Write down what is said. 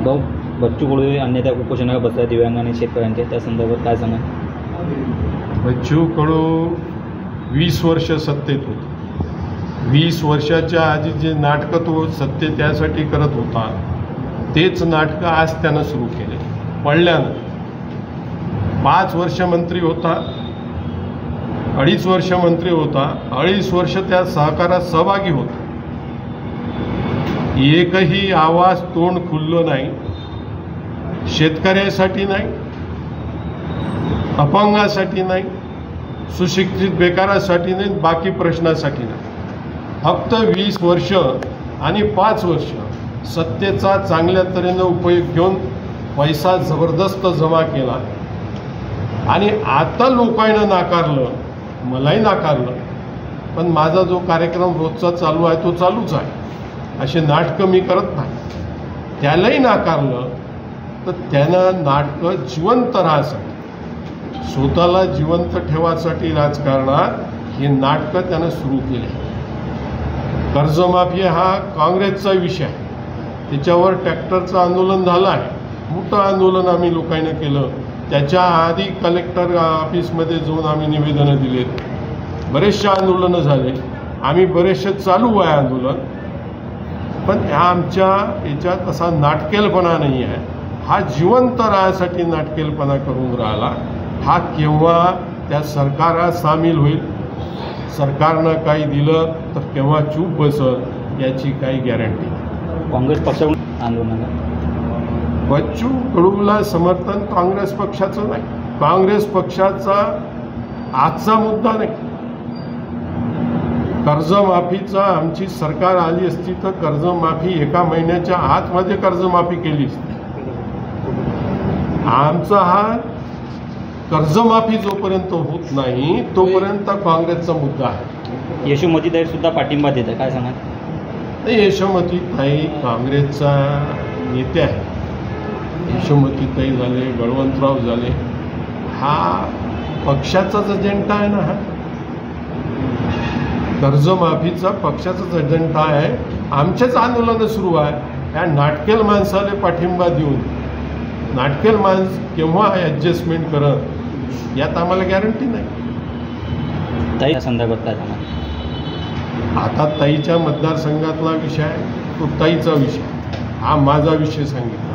भाऊ, बच्चू कडू अन्यथा उपोषणाला बसल्या दिव्यांग आणि शेतकऱ्यांच्या, त्या संदर्भात काय सांगा? बच्चू कडू 20 वर्ष सत्तेत होते. 20 वर्षाच्या आधी जे नाटकं तो सत्ते त्यासाठी करत होता, तेच नाटकं आज त्यानं सुरू केले. पडल्यानं 5 वर्ष मंत्री होता, 2.5 वर्ष मंत्री होता, 2.5 वर्ष त्या सहकारात सहभागी होता. एकही आवाज तोंड खुललं नाही. शेतकऱ्यासाठी नाही, अपंगासाठी नाही, सुशिक्षित बेकारासाठी नाही, बाकी प्रश्नासाठी नाही. फक्त 20 वर्ष आणि 5 वर्ष सत्तेचा चांगल्या तऱ्हेनं उपयोग घेऊन पैसा जबरदस्त जमा केला. आणि आता लोकांना नाकारलं, मलाही नाकारलं, पण माझा जो कार्यक्रम रोजचा चालू आहे तो चालूच आहे. असे नाटकं मी करत नाही. त्यालाही नाकारलं तर त्यानं नाटकं जिवंत राहण्यासाठी, स्वतःला जिवंत ठेवासाठी राजकारणात हे नाटकं त्यानं सुरू केले. कर्जमाफी हा काँग्रेसचा विषय आहे. त्याच्यावर ट्रॅक्टरचं आंदोलन झालं आहे. मोठं आंदोलन आम्ही लोकांना केलं. त्याच्या आधी कलेक्टर ऑफिसमध्ये जाऊन आम्ही निवेदनं दिलेत. बरेचसे आंदोलनं झाले. आम्ही बरेचसे चालू आहे आंदोलन. पण ह्या आमच्या याच्यात असा नाटकेलपणा नाही आहे. हा जिवंत राहण्यासाठी नाटकेलपणा करून राहिला. हा केव्हा त्या सरकारात सामील होईल, सरकारनं काही दिलं तर केव्हा चूप बसल याची काही गॅरंटी नाही. काँग्रेस पक्षाकडून आंदोलन, बच्चू कडूला समर्थन काँग्रेस पक्षाचं नाही. काँग्रेस पक्षाचा आजचा मुद्दा नाही. कर्जमाफीचा आमची सरकार आली असती तर कर्जमाफी 1 महिन्याच्या आतमध्ये कर्जमाफी केली असती. आमचा हा कर्जमाफी जोपर्यंत होत नाही तोपर्यंत काँग्रेसचा मुद्दा आहे. यशोमतीताई सुद्धा पाठिंबा देत आहे, काय सांगा? यशोमतीताई काँग्रेसचा नेते आहे. यशोमतीताई झाले, बळवंतराव झाले, हा पक्षाचाच एजेंडा आहे ना. हा कर्जमाफीचा पक्षाचाच एजेंडा आहे. आमचेच आंदोलन सुरू आहे. या नाटकेल माणसाला पाठिंबा देऊन नाटकेल माणूस केव्हा ॲडजस्टमेंट करत यात आम्हाला गॅरंटी नाही. ताई संदर्भात काय सांगा? आता ताईच्या मतदारसंघातला विषय आहे तो ताईचा विषय, हा माझा विषय सांगितला.